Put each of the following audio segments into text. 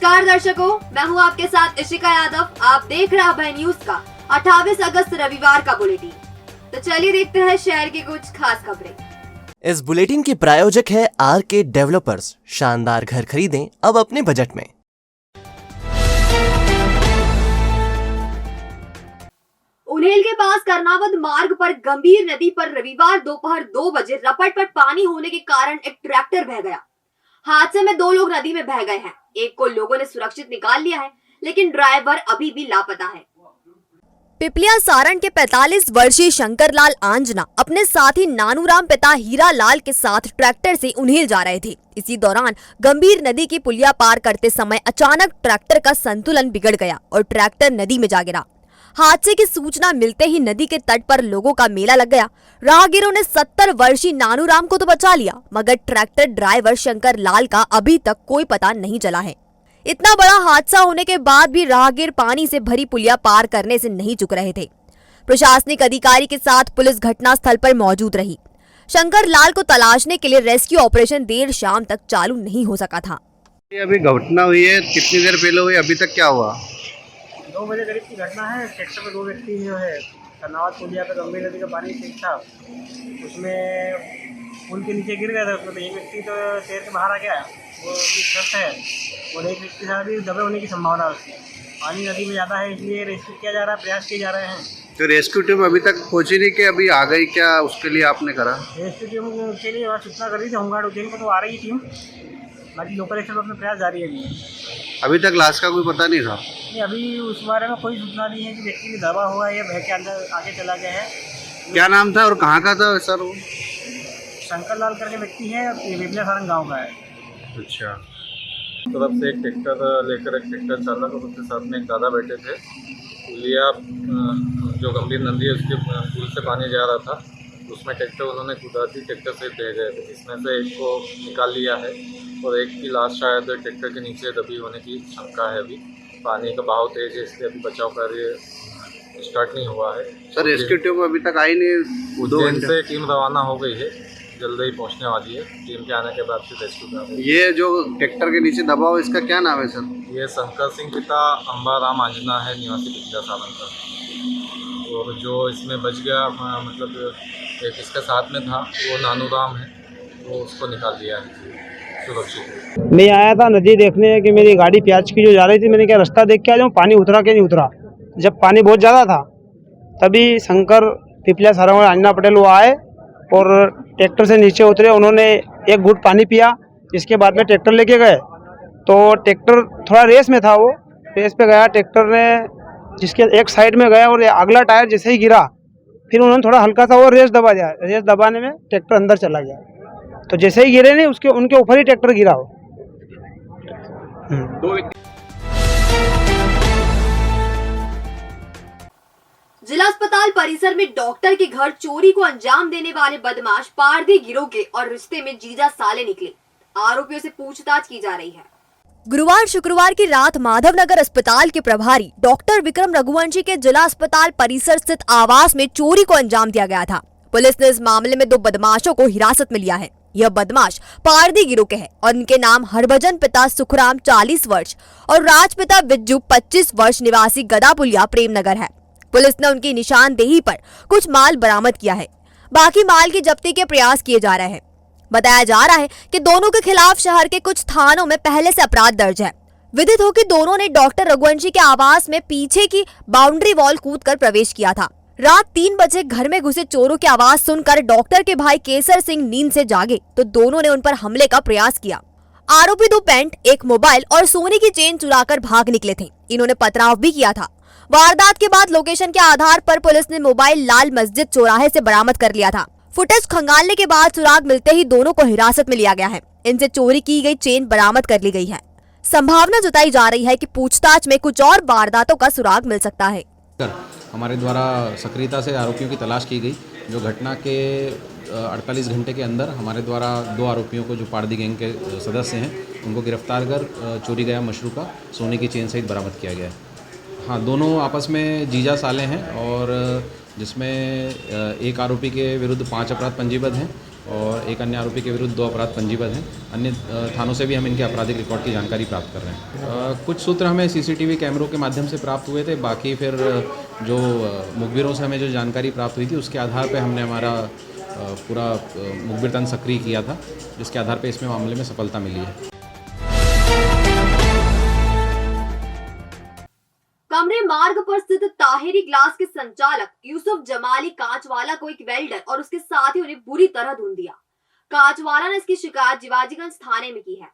नमस्कार दर्शकों, मैं हूं आपके साथ इशिका यादव। आप देख रहे हैं अभय न्यूज का 28 अगस्त रविवार का बुलेटिन। तो चलिए देखते हैं शहर की कुछ खास खबरें। इस बुलेटिन के प्रायोजक है आरके डेवलपर्स। शानदार घर खरीदें अब अपने बजट में। उन्हेल के पास कर्नावत मार्ग पर गंभीर नदी पर रविवार दोपहर 2 बजे रपट पानी होने के कारण एक ट्रैक्टर बह गया। हादसे में 2 लोग नदी में बह गए हैं। एक को लोगों ने सुरक्षित निकाल लिया है, लेकिन ड्राइवर अभी भी लापता है। पिपलिया सारण के 45 वर्षीय शंकरलाल आंजना अपने साथी नानूराम पिता हीरा लाल के साथ ट्रैक्टर से उन्हेल जा रहे थे। इसी दौरान गंभीर नदी की पुलिया पार करते समय अचानक ट्रैक्टर का संतुलन बिगड़ गया और ट्रैक्टर नदी में जा गिरा। हादसे की सूचना मिलते ही नदी के तट पर लोगों का मेला लग गया। राहगीरों ने 70 वर्षीय नानूराम को तो बचा लिया, मगर ट्रैक्टर ड्राइवर शंकर लाल का अभी तक कोई पता नहीं चला है। इतना बड़ा हादसा होने के बाद भी राहगीर पानी से भरी पुलिया पार करने से नहीं चूक रहे थे। प्रशासनिक अधिकारी के साथ पुलिस घटनास्थल पर मौजूद रही। शंकर लाल को तलाशने के लिए रेस्क्यू ऑपरेशन देर शाम तक चालू नहीं हो सका था। अभी घटना हुई है, कितनी देर पहले हुई, अभी तक क्या हुआ? 2 बजे करीब की घटना है। ट्रैक्टर पे 2 व्यक्ति जो है कर्नावत पुलिया पे गंभीर नदी का पानी ठीक था, उसमें पुल के नीचे गिर गया था। उसमें एक व्यक्ति तो तैर के बाहर आ गया, वो भी स्वस्थ है, और एक व्यक्ति का भी दबे होने की संभावना है उसकी। पानी नदी में ज़्यादा है, इसलिए रेस्क्यू किया जा रहा है, प्रयास किए जा रहे हैं। तो रेस्क्यू टीम अभी तक पहुंची नहीं कि अभी आ गई, क्या उसके लिए आपने करा? रेस्क्यू टीम के लिए वहाँ सूचना कर दी थी, होमगार्ड उज्जैन को तो आ रही टीम, बाकी लोकल एक्शन में प्रयास जारी है। अभी तक लाश का कोई पता नहीं था? नहीं, अभी उस बारे में कोई सूचना नहीं है कि व्यक्ति की दबा हुआ है या बह के अंदर आगे चला गया है। क्या नाम था और कहाँ का था सर वो? शंकर लाल करके व्यक्ति है, पिपलिया सारण गाँव का है। अच्छा। तरफ से एक ट्रैक्टर लेकर एक ट्रैक्टर चालक और उसके साथ में एक दादा बैठे थे। पुलिया जो गंभीर नदी है उसके पुल से पानी जा रहा था, उसमें ट्रैक्टर उन्होंने कूदा थी, ट्रैक्टर से दे गए थे। इसमें से एक को निकाल लिया है और एक की लाश शायद ट्रैक्टर के नीचे दबी होने की शंका है। अभी पानी का बहाव तेज है, इसलिए अभी बचाव कार्य स्टार्ट नहीं हुआ है। सर रेस्क्यू टीम अभी तक आई नहीं? उज्जैन से टीम रवाना हो गई है, जल्द ही पहुंचने वाली है। टीम के आने के बाद फिर रेस्क्यू करेंगे। ये जो ट्रैक्टर के नीचे दबा हो, इसका क्या नाम है सर? ये शंकर सिंह पिता अंबाराम आंजना है, निवासी पिपलिया सारण का। और जो इसमें बच गया, मतलब एक इसके साथ में था, वो नानूराम है, वो उसको निकाल दिया है सुरक्षित। मैं आया था नदी देखने कि मेरी गाड़ी प्याज की जो जा रही थी, मैंने क्या रास्ता देख के आ जाऊँ, पानी उतरा के नहीं उतरा। जब पानी बहुत ज़्यादा था तभी शंकर पिपलिया सारण आंजना पटेल वो आए और ट्रैक्टर से नीचे उतरे। उन्होंने एक घूंट पानी पिया, इसके बाद में ट्रैक्टर लेके गए। तो ट्रैक्टर थोड़ा रेस में था, वो रेस पे गया, ट्रैक्टर ने जिसके एक साइड में गया और अगला टायर जैसे ही गिरा, फिर उन्होंने थोड़ा हल्का सा वो रेस दबा दिया। रेस दबाने में ट्रैक्टर अंदर चला गया, तो जैसे ही गिरे नहीं उसके उनके ऊपर ही ट्रैक्टर गिरा हो। जिला अस्पताल परिसर में डॉक्टर के घर चोरी को अंजाम देने वाले बदमाश पारधी गिरोह के और रिश्ते में जीजा साले निकले। आरोपियों से पूछताछ की जा रही है। गुरुवार शुक्रवार की रात माधवनगर अस्पताल के प्रभारी डॉक्टर विक्रम रघुवंशी के जिला अस्पताल परिसर स्थित आवास में चोरी को अंजाम दिया गया था। पुलिस ने इस मामले में 2 बदमाशों को हिरासत में लिया है। यह बदमाश पारधी गिरोह के हैं और इनके नाम हरभजन पिता सुखराम 40 वर्ष और राज पिता बिज्जू 25 वर्ष निवासी गदापुलिया प्रेमनगर है। पुलिस ने उनकी निशानदेही पर कुछ माल बरामद किया है। बाकी माल की जब्ती के प्रयास किए जा रहे हैं। बताया जा रहा है कि दोनों के खिलाफ शहर के कुछ थानों में पहले से अपराध दर्ज है। विदित हो कि दोनों ने डॉक्टर रघुवंशी के आवास में पीछे की बाउंड्री वॉल कूदकर प्रवेश किया था। रात 3 बजे घर में घुसे चोरों की आवाज सुनकर डॉक्टर के भाई केसर सिंह नींद से जागे तो दोनों ने उन पर हमले का प्रयास किया। आरोपी 2 पैंट, 1 मोबाइल और सोने की चेन चुराकर भाग निकले थे। इन्होंने पथराव भी किया था। वारदात के बाद लोकेशन के आधार पर पुलिस ने मोबाइल लाल मस्जिद चौराहे से बरामद कर लिया था। फुटेज खंगालने के बाद सुराग मिलते ही दोनों को हिरासत में लिया गया है। इनसे चोरी की गई चेन बरामद कर ली गई है। संभावना जताई जा रही है कि पूछताछ में कुछ और वारदातों का सुराग मिल सकता है। हमारे द्वारा सक्रियता से आरोपियों की तलाश की गई। जो घटना के 48 घंटे के अंदर हमारे द्वारा 2 आरोपियों को, जो पारधी गैंग के सदस्य हैं, उनको गिरफ्तार कर चोरी गया मशरू का सोने की चेन सहित बरामद किया गया है। हाँ, दोनों आपस में जीजा साले हैं और जिसमें एक आरोपी के विरुद्ध 5 अपराध पंजीबद्ध हैं और एक अन्य आरोपी के विरुद्ध 2 अपराध पंजीबद्ध हैं। अन्य थानों से भी हम इनके आपराधिक रिकॉर्ड की जानकारी प्राप्त कर रहे हैं। कुछ सूत्र हमें सीसीटीवी कैमरों के माध्यम से प्राप्त हुए थे, बाकी फिर जो मुखबिरों से हमें जो जानकारी प्राप्त हुई थी उसके आधार पर हमने हमारा पूरा मुखबिर तंत्र सक्रिय किया था, जिसके आधार पर इसमें मामले में सफलता मिली है। कमरे मार्ग पर स्थित ताहिरी ग्लास के संचालक यूसुफ जमाली कांचवाला को एक वेल्डर और उसके साथियों ने बुरी तरह धुन दिया। कांचवाला ने इसकी शिकायत जिवाजीगंज थाने में की है।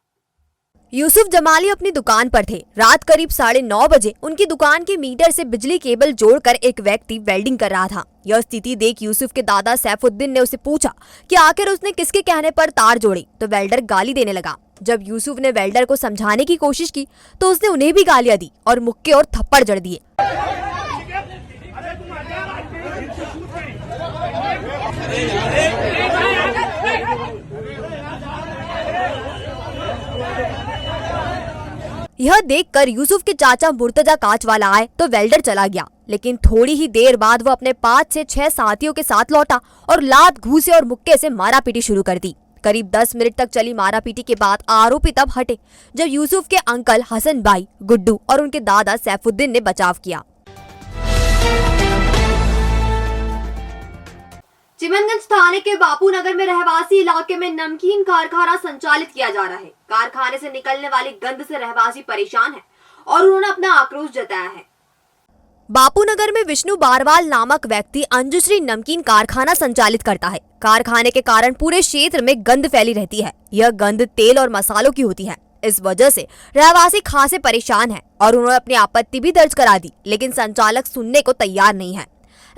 यूसुफ जमाली अपनी दुकान पर थे। रात करीब 9:30 बजे उनकी दुकान के मीटर से बिजली केबल जोड़कर एक व्यक्ति वेल्डिंग कर रहा था। यह स्थिति देख यूसुफ के दादा सैफुद्दीन ने उसे पूछा कि आखिर उसने किसके कहने पर तार जोड़ी, तो वेल्डर गाली देने लगा। जब यूसुफ ने वेल्डर को समझाने की कोशिश की तो उसने उन्हें भी गालियां दी और मुक्के और थप्पड़ जड़ दिए। यह देखकर यूसुफ के चाचा मुर्तजा कांचवाला आए तो वेल्डर चला गया, लेकिन थोड़ी ही देर बाद वो अपने 5 से 6 साथियों के साथ लौटा और लात, घूसे और मुक्के से मारापीटी शुरू कर दी। करीब 10 मिनट तक चली मारापीटी के बाद आरोपी तब हटे जब यूसुफ के अंकल हसन भाई, गुड्डू और उनके दादा सैफुद्दीन ने बचाव किया। चिमनगंज थाने के बापू नगर में रहवासी इलाके में नमकीन कारखाना संचालित किया जा रहा है। कारखाने से निकलने वाली गंध से रहवासी परेशान है और उन्होंने अपना आक्रोश जताया है। बापू नगर में विष्णु बारवाल नामक व्यक्ति अंजुश्री नमकीन कारखाना संचालित करता है। कारखाने के कारण पूरे क्षेत्र में गंध फैली रहती है। यह गंध तेल और मसालों की होती है। इस वजह से रहवासी खासे परेशान है और उन्होंने अपनी आपत्ति भी दर्ज करा दी, लेकिन संचालक सुनने को तैयार नहीं है।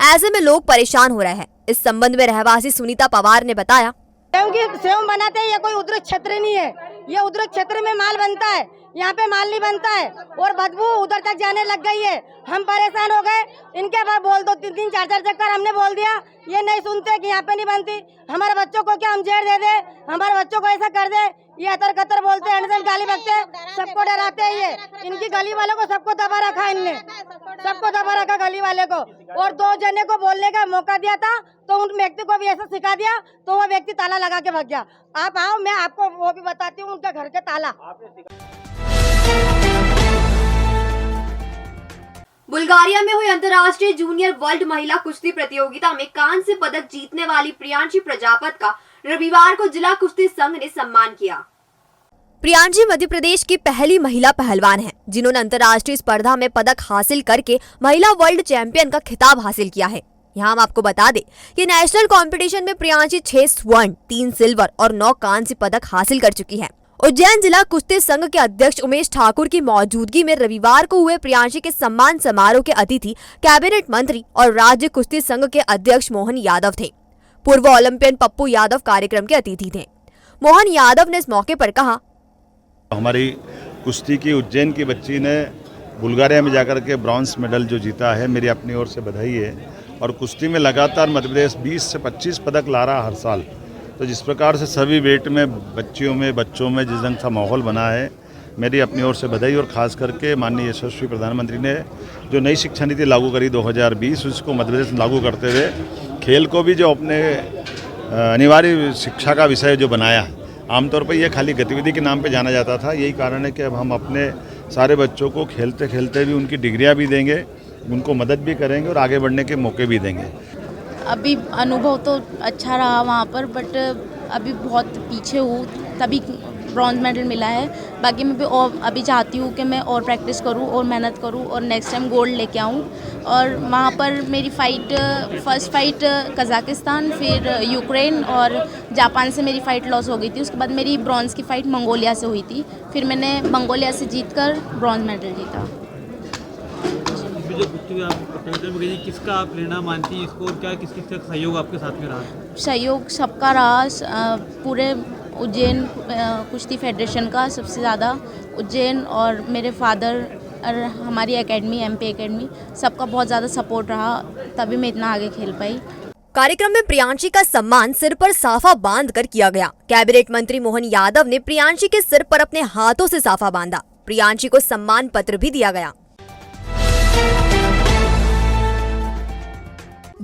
ऐसे में लोग परेशान हो रहे हैं। इस संबंध में रहवासी सुनीता पवार ने बताया, सेव बनाते हैं, ये कोई उद्योग क्षेत्र नहीं है। ये उद्योग क्षेत्र में माल बनता है, यहाँ पे माल नहीं बनता है और बदबू उधर तक जाने लग गई है। हम परेशान हो गए। इनके बाद बोल दो 3-3, 4-4 चक्कर हमने बोल दिया, ये नहीं सुनते कि यहाँ पे नहीं बनती। हमारे बच्चों को क्या हम जेल दे दे, हमारे बच्चों को ऐसा कर दे, ये अतर कतर बोलते हैं, गाली बकते हैं, सबको डराते हैं। ये इनकी गली वालों को सबको दबा रखा, इनने सबको दबा रखा गली वाले को। और 2 जने को बोलने का मौका दिया था तो उन व्यक्ति को भी ऐसा सिखा दिया तो वो व्यक्ति ताला लगा के भाग गया। आप आओ, मैं आपको वो भी बताती हूँ उनका घर के ताला। बुल्गारिया में हुई अंतर्राष्ट्रीय जूनियर वर्ल्ड महिला कुश्ती प्रतियोगिता में कांस्य पदक जीतने वाली प्रियांशी प्रजापत का रविवार को जिला कुश्ती संघ ने सम्मान किया। प्रियांशी मध्य प्रदेश की पहली महिला पहलवान है जिन्होंने अंतर्राष्ट्रीय स्पर्धा में पदक हासिल करके महिला वर्ल्ड चैंपियन का खिताब हासिल किया है। यहाँ हम आपको बता दें कि नेशनल कंपटीशन में प्रियांशी 6 स्वर्ण, 3 सिल्वर और 9 कांस्य पदक हासिल कर चुकी है। उज्जैन जिला कुश्ती संघ के अध्यक्ष उमेश ठाकुर की मौजूदगी में रविवार को हुए प्रियांशी के सम्मान समारोह के अतिथि कैबिनेट मंत्री और राज्य कुश्ती संघ के अध्यक्ष मोहन यादव थे। पूर्व ओलंपियन पप्पू यादव कार्यक्रम के अतिथि थे। मोहन यादव ने इस मौके पर कहा, हमारी कुश्ती की उज्जैन की बच्ची ने बुल्गारिया में जाकर के ब्रॉन्ज मेडल जो जीता है, मेरी अपनी ओर से बधाई है। और कुश्ती में लगातार मध्य प्रदेश 20 से 25 पदक ला रहा हर साल। तो जिस प्रकार से सभी वेट में बच्चियों में बच्चों में जिस ढंग का माहौल बना है, मेरी अपनी ओर से बधाई। और ख़ास करके माननीय यशस्वी प्रधानमंत्री ने जो नई शिक्षा नीति लागू करी 2020, उसको मध्य प्रदेश में लागू करते हुए खेल को भी जो अपने अनिवार्य शिक्षा का विषय जो बनाया। आमतौर पर यह खाली गतिविधि के नाम पे जाना जाता था। यही कारण है कि अब हम अपने सारे बच्चों को खेलते खेलते भी उनकी डिग्रियां भी देंगे, उनको मदद भी करेंगे और आगे बढ़ने के मौके भी देंगे। अभी अनुभव तो अच्छा रहा वहाँ पर, बट अभी बहुत पीछे हूँ, तभी ब्रॉन्ज मेडल मिला है। बाकी मैं भी और अभी चाहती हूँ कि मैं और प्रैक्टिस करूँ और मेहनत करूँ और नेक्स्ट टाइम गोल्ड लेके आऊँ। और वहाँ पर मेरी फर्स्ट फाइट कज़ाकिस्तान, फिर यूक्रेन और जापान से मेरी फ़ाइट लॉस हो गई थी। उसके बाद मेरी ब्रॉन्ज की फ़ाइट मंगोलिया से हुई थी, फिर मैंने मंगोलिया से जीतकर ब्रॉन्ज मेडल जीता। जो कुश्ती आप प्रतियोगिता में गई, किसका आप प्रेरणा मानती हैं इसको, और क्या किस का सहयोग आपके साथ में रहा? सहयोग सबका रहा, पूरे उज्जैन कुश्ती फेडरेशन का सबसे ज़्यादा। उज्जैन और मेरे फादर और हमारी एकेडमी MP एकेडमी, सबका बहुत ज़्यादा सपोर्ट रहा, तभी मैं इतना आगे खेल पाई। कार्यक्रम में प्रियांशी का सम्मान सिर पर साफा बांध कर किया गया। कैबिनेट मंत्री मोहन यादव ने प्रियांशी के सिर पर अपने हाथों से साफा बांधा। प्रियांशी को सम्मान पत्र भी दिया गया।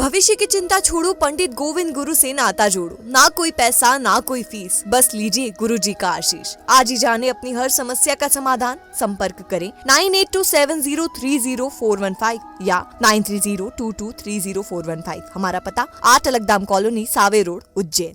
भविष्य की चिंता छोड़ो, पंडित गोविंद गुरु से नाता जोड़ो। ना कोई पैसा ना कोई फीस, बस लीजिए गुरु जी का आशीष। आज ही जाने अपनी हर समस्या का समाधान। संपर्क करें 9827030415 या 9302230415। हमारा पता 8 अलगदाम कॉलोनी, सावे रोड, उज्जैन।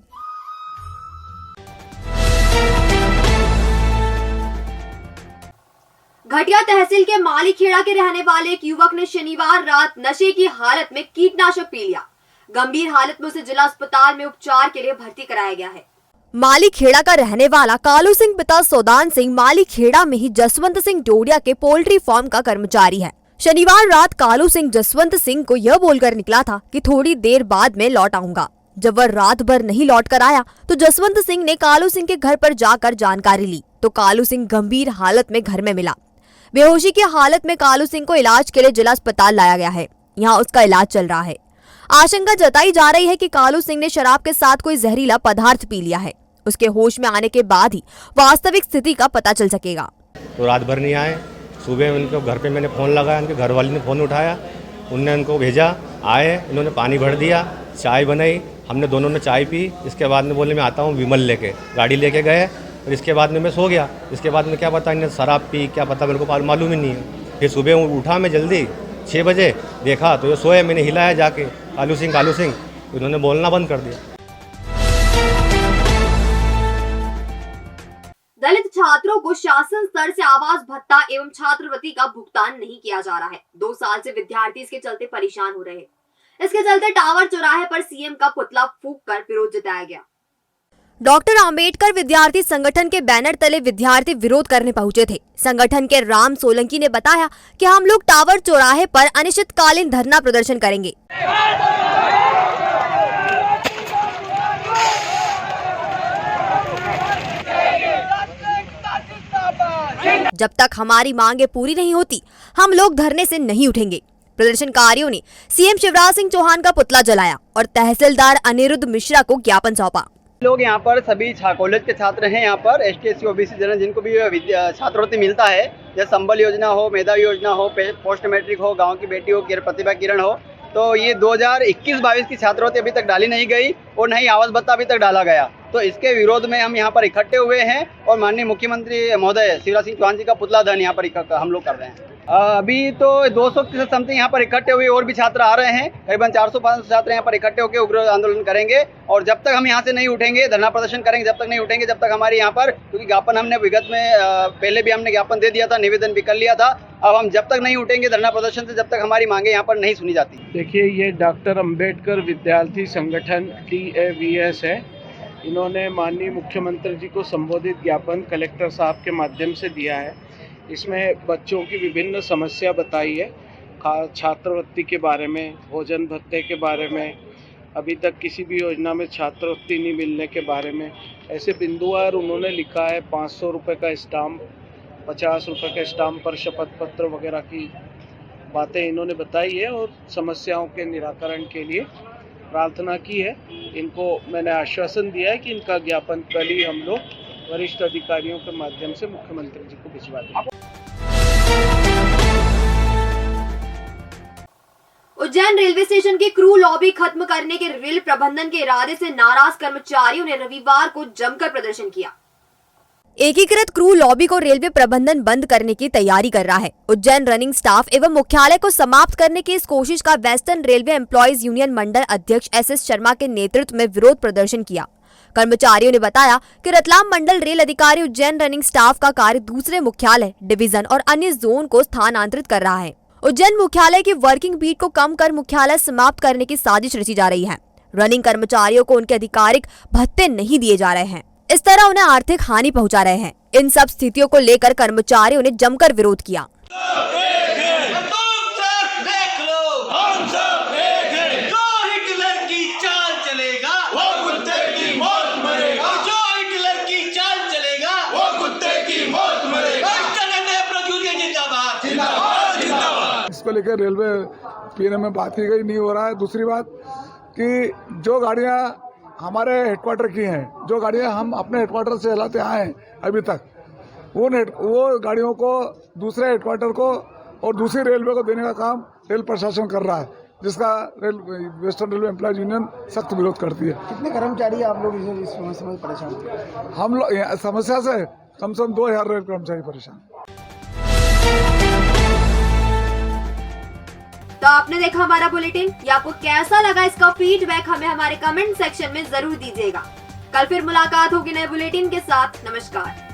घटिया तहसील के मालीखेड़ा के रहने वाले एक युवक ने शनिवार रात नशे की हालत में कीटनाशक पी लिया। गंभीर हालत में उसे जिला अस्पताल में उपचार के लिए भर्ती कराया गया है। मालीखेड़ा का रहने वाला कालू सिंह पिता सौदान सिंह मालीखेड़ा में ही जसवंत सिंह डोडिया के पोल्ट्री फार्म का कर्मचारी है। शनिवार रात कालू सिंह जसवंत सिंह को यह बोलकर निकला था कि थोड़ी देर बाद में लौट आऊंगा। जब वह रात भर नहीं लौट कर आया तो जसवंत सिंह ने कालू सिंह के घर पर जाकर जानकारी ली तो कालू सिंह गंभीर हालत में घर में मिला। बेहोशी की हालत में कालू सिंह को इलाज के लिए जिला अस्पताल लाया गया है। यहाँ उसका इलाज चल रहा है। आशंका जताई जा रही है कि कालू सिंह ने शराब के साथ कोई जहरीला पदार्थ पी लिया है। उसके होश में आने के बाद ही वास्तविक स्थिति का पता चल सकेगा। तो रात भर नहीं आए। सुबह उनको घर पे मैंने फ़ोन लगाया, उनके घर वाले ने फ़ोन उठाया, उनने उनको भेजा, आए, इन्होंने पानी भर दिया, चाय बनाई, हमने दोनों ने चाय पी। इसके बाद में बोले मैं आता हूँ विमल लेके, गाड़ी लेके गए और इसके बाद में मैं सो गया। इसके बाद में क्या पता इन्हें शराब पी, क्या पता मेरे को मालूम ही नहीं है। फिर सुबह उठा मैं जल्दी 6 बजे, देखा तो ये सोए। मैंने हिलाया जाके कालू सिंह, उन्होंने बोलना बंद कर दिया। दलित छात्रों को शासन स्तर से आवास भत्ता एवं छात्रवृत्ति का भुगतान नहीं किया जा रहा है। 2 साल से विद्यार्थी इसके चलते परेशान हो रहे हैं। इसके चलते टावर चौराहे पर सीएम का पुतला फूंक कर विरोध जताया गया। डॉक्टर आम्बेडकर विद्यार्थी संगठन के बैनर तले विद्यार्थी विरोध करने पहुंचे थे। संगठन के राम सोलंकी ने बताया कि हम लोग टावर चौराहे पर अनिश्चितकालीन धरना प्रदर्शन करेंगे। जब तक हमारी मांगे पूरी नहीं होती हम लोग धरने से नहीं उठेंगे। प्रदर्शनकारियों ने सीएम शिवराज सिंह चौहान का पुतला जलाया और तहसीलदार अनिरुद्ध मिश्रा को ज्ञापन सौंपा। लोग यहाँ पर सभी कॉलेज के छात्र हैं। यहाँ पर ST/SC OBC जन जिनको भी छात्रवृत्ति मिलता है, जैसे संबल योजना हो, मेधावी योजना हो, पोस्ट मैट्रिक हो, गांव की बेटी हो, प्रतिभा किरण हो, तो ये 2021-22 की छात्रवृत्ति अभी तक डाली नहीं गई और नहीं आवास भत्ता अभी तक डाला गया। तो इसके विरोध में हम यहाँ पर इकट्ठे हुए हैं और माननीय मुख्यमंत्री महोदय शिवराज सिंह चौहान जी का पुतला दहन यहाँ पर हम लोग कर रहे हैं। अभी तो 200 से समथिंग यहाँ पर इकट्ठे हुए और भी छात्र आ रहे हैं। करीबन 400-500 छात्र यहाँ पर इकट्ठे होकर उग्र आंदोलन करेंगे और जब तक हम यहाँ से नहीं उठेंगे, धरना प्रदर्शन करेंगे, जब तक नहीं उठेंगे, जब तक हमारे यहाँ पर, क्योंकि ज्ञापन हमने विगत में पहले भी हमने ज्ञापन दे दिया था, निवेदन भी कर लिया था। अब हम जब तक नहीं उठेंगे धरना प्रदर्शन से, जब तक हमारी मांगे यहाँ पर नहीं सुनी जाती। देखिए, ये डॉक्टर अम्बेडकर विद्यार्थी संगठन TAVS है। इन्होंने माननीय मुख्यमंत्री जी को संबोधित ज्ञापन कलेक्टर साहब के माध्यम से दिया है। इसमें बच्चों की विभिन्न समस्या बताई है, छात्रवृत्ति के बारे में, भोजन भत्ते के बारे में, अभी तक किसी भी योजना में छात्रवृत्ति नहीं मिलने के बारे में, ऐसे बिंदुवार उन्होंने लिखा है। 500 रुपये का स्टाम्प, 50 रुपये के स्टाम्प पर शपथ पत्र वगैरह की बातें इन्होंने बताई है और समस्याओं के निराकरण के लिए प्रार्थना की है। इनको मैंने आश्वासन दिया है कि इनका ज्ञापन कल ही हम लोग वरिष्ठ अधिकारियों के माध्यम से मुख्यमंत्री जी को भिजवा देंगे। उज्जैन रेलवे स्टेशन की क्रू लॉबी खत्म करने के रेल प्रबंधन के इरादे से नाराज कर्मचारियों ने रविवार को जमकर प्रदर्शन किया। एकीकृत क्रू लॉबी को रेलवे प्रबंधन बंद करने की तैयारी कर रहा है। उज्जैन रनिंग स्टाफ एवं मुख्यालय को समाप्त करने की इस कोशिश का वेस्टर्न रेलवे एम्प्लॉयज यूनियन मंडल अध्यक्ष SS शर्मा के नेतृत्व में विरोध प्रदर्शन किया। कर्मचारियों ने बताया कि रतलाम मंडल रेल अधिकारी उज्जैन रनिंग स्टाफ का कार्य दूसरे मुख्यालय, डिवीजन और अन्य जोन को स्थानांतरित कर रहा है। उज्जैन मुख्यालय की वर्किंग बीट को कम कर मुख्यालय समाप्त करने की साजिश रची जा रही है। रनिंग कर्मचारियों को उनके आधिकारिक भत्ते नहीं दिए जा रहे हैं। इस तरह उन्हें आर्थिक हानि पहुंचा रहे हैं। इन सब स्थितियों को लेकर कर्मचारियों ने जमकर विरोध किया। इसको लेकर रेलवे पीने में बात की गई, नहीं हो रहा है। दूसरी बात कि जो गाड़ियां हमारे हेडक्वार्टर की हैं, जो गाड़ियां हम अपने हेडक्वार्टर से चलाते आए हैं अभी तक, वो गाड़ियों को दूसरे हेडक्वार्टर को और दूसरी रेलवे को देने का काम रेल प्रशासन कर रहा है। जिसका वेस्टर्न रेलवे एम्प्लॉयज यूनियन सख्त विरोध करती है। कितने कर्मचारी आप लोग इस समस्या में परेशान हैं? हम लोग समस्या से कम 2000 रेल कर्मचारी परेशान। तो आपने देखा हमारा बुलेटिन, ये आपको कैसा लगा इसका फीडबैक हमें हमारे कमेंट सेक्शन में जरूर दीजिएगा। कल फिर मुलाकात होगी नए बुलेटिन के साथ। नमस्कार।